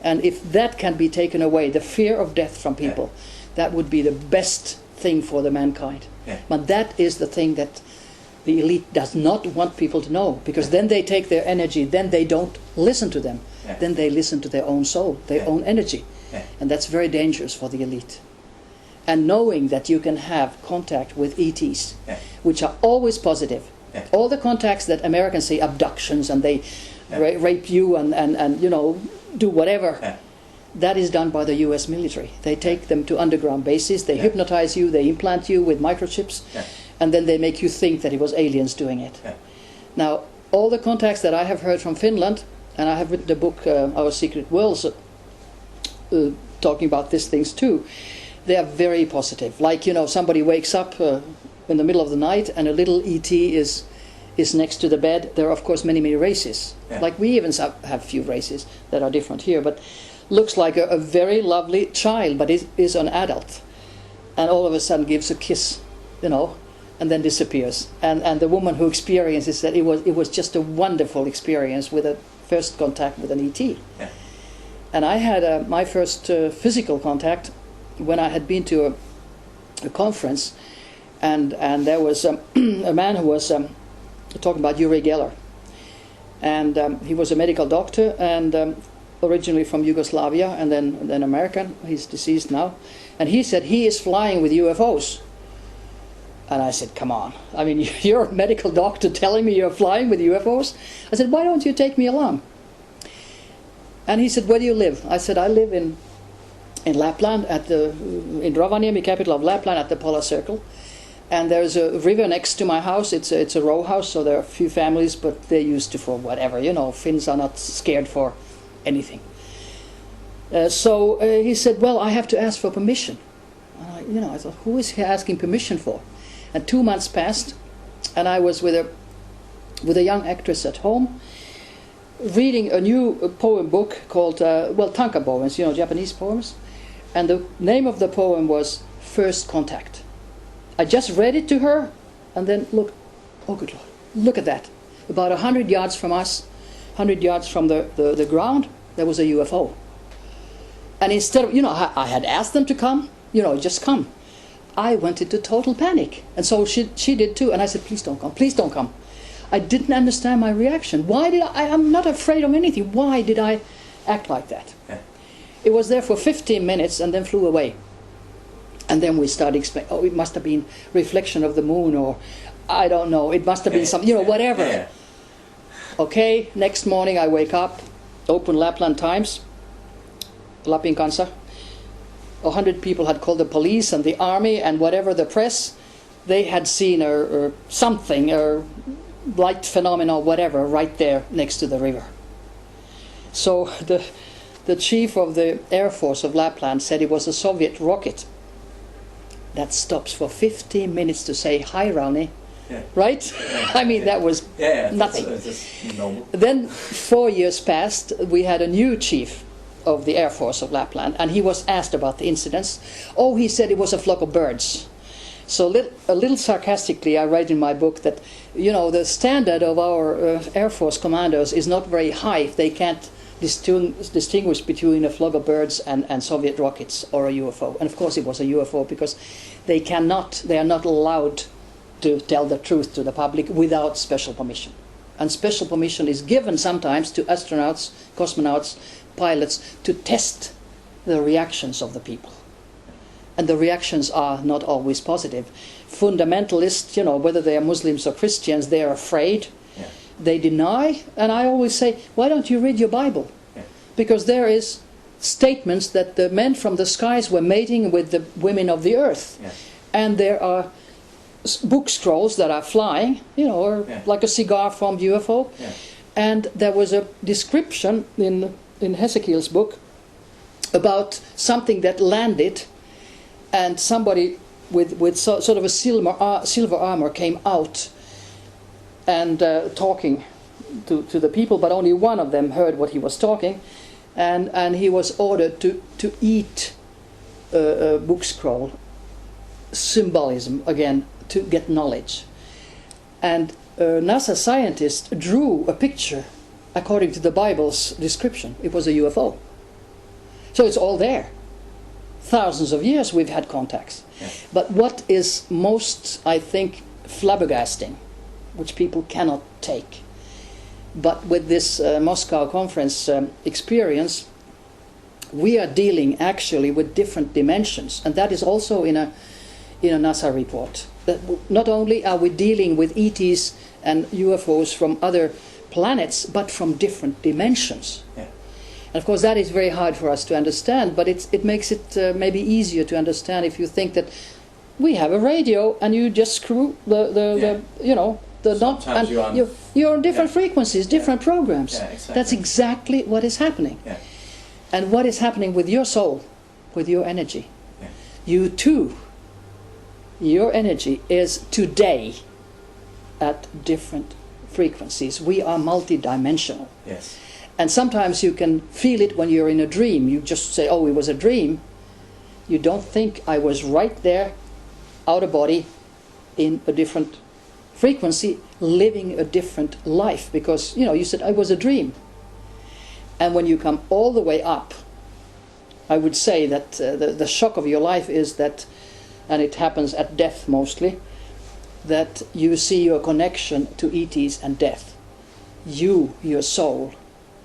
And if that can be taken away, the fear of death from people, that would be the best thing for the mankind. Yeah. But that is the thing that the elite does not want people to know, because then they take their energy, then they don't listen to them. Yeah. Then they listen to their own soul, their own energy. Yeah. And that's very dangerous for the elite. And knowing that you can have contact with ETs, which are always positive. Yeah. All the contacts that Americans say, abductions, and they rape you and you know, do whatever, that is done by the US military. They take them to underground bases, they hypnotize you, they implant you with microchips, and then they make you think that it was aliens doing it. Now, all the contacts that I have heard from Finland, and I have written the book, Our Secret Worlds, talking about these things too, they are very positive. Like, you know, somebody wakes up in the middle of the night and a little ET is next to the bed. There are, of course, many races. Like we even have a few races that are different here, but looks like a very lovely child, but is an adult. And all of a sudden gives a kiss, you know, and then disappears. And the woman who experiences that, it was just a wonderful experience with a first contact with an ET. And I had my first physical contact when I had been to a conference, and there was a man who was talking about Uri Geller, and he was a medical doctor, and originally from Yugoslavia, and then American. He's deceased now, and he said he is flying with UFOs. And I said, come on, I mean, you're a medical doctor telling me you're flying with UFOs? I said, why don't you take me along? And he said, where do you live? I said, I live in Lapland, in Rovaniemi, capital of Lapland, at the Polar Circle. And there's a river next to my house. It's a row house, so there are a few families, but they're used to for whatever. You know, Finns are not scared for anything. So he said, well, I have to ask for permission. And I thought, who is he asking permission for? And 2 months passed, and I was with a young actress at home, reading a new poem book called, tanka poems, you know, Japanese poems. And the name of the poem was First Contact. I just read it to her, and then look, oh good Lord, look at that. About 100 yards from us, 100 yards from the ground, there was a UFO. And instead of, you know, I had asked them to come, you know, just come. I went into total panic. And so she did too. And I said, please don't come, please don't come. I didn't understand my reaction. Why did I'm not afraid of anything. Why did I act like that? It was there for 15 minutes and then flew away. And then we started explaining, oh, it must have been reflection of the moon, or I don't know, it must have been some, you know, whatever. Okay, next morning I wake up, open Lapland Times, Lapin Kansa. 100 people had called the police and the army and whatever, the press. They had seen something, a light phenomena, whatever, right there next to the river. So the chief of the Air Force of Lapland said it was a Soviet rocket that stops for 15 minutes to say, hi, Rauni. Right? I mean, that was nothing. That's normal. Then 4 years passed. We had a new chief of the Air Force of Lapland, and he was asked about the incidents. Oh, he said it was a flock of birds. So a little sarcastically, I write in my book that, you know, the standard of our Air Force commandos is not very high if they can't distinguish between a flock of birds and Soviet rockets or a UFO. And of course it was a UFO, because they are not allowed to tell the truth to the public without special permission. And special permission is given sometimes to astronauts, cosmonauts, pilots, to test the reactions of the people. And the reactions are not always positive. Fundamentalists, you know, whether they are Muslims or Christians, they are afraid. They deny, and I always say, why don't you read your Bible? Because there is statements that the men from the skies were mating with the women of the earth. And there are book scrolls that are flying, you know, or like a cigar-formed UFO. And there was a description in Hezekiel's book about something that landed, and somebody with sort of a silver armor came out and talking to the people, but only one of them heard what he was talking, and he was ordered to eat a book scroll, symbolism again, to get knowledge. And a NASA scientist drew a picture according to the Bible's description. It was a UFO. So it's all there. Thousands of years we've had contacts. Yeah. But what is most, I think, flabbergasting, which people cannot take, but with this Moscow conference experience, we are dealing actually with different dimensions, and that is also in a NASA report. That not only are we dealing with ETs and UFOs from other planets, but from different dimensions. Yeah. And of course that is very hard for us to understand, but it makes it maybe easier to understand if you think that we have a radio and you just screw the you know, the knot, Sometimes and you're on different frequencies, different programs. Yeah, exactly. That's exactly what is happening. Yeah. And what is happening with your soul, with your energy. Yeah. You too, your energy is today at different frequencies. We are multidimensional. Yes. And sometimes you can feel it when you're in a dream. You just say, oh, it was a dream. You don't think I was right there, out of body, in a different frequency, living a different life. Because, you know, you said, I was a dream. And when you come all the way up, I would say that the shock of your life is that, and it happens at death mostly, that you see your connection to ETs and death. You, your soul,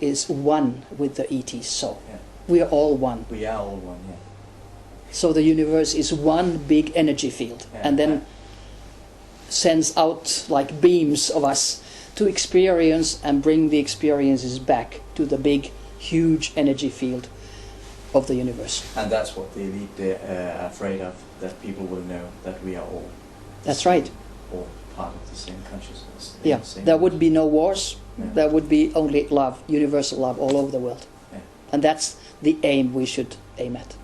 is one with the ET soul. Yeah. We are all one. We are all one, yeah. So the universe is one big energy field, Yeah. and then sends out like beams of us to experience and bring the experiences back to the big, huge energy field of the universe. And that's what the elite are afraid of, that people will know that we are all. That's right. All part of the same consciousness. Yeah, Same there would be no wars. Yeah. There would be only love, universal love all over the world. Yeah. And that's the aim we should aim at.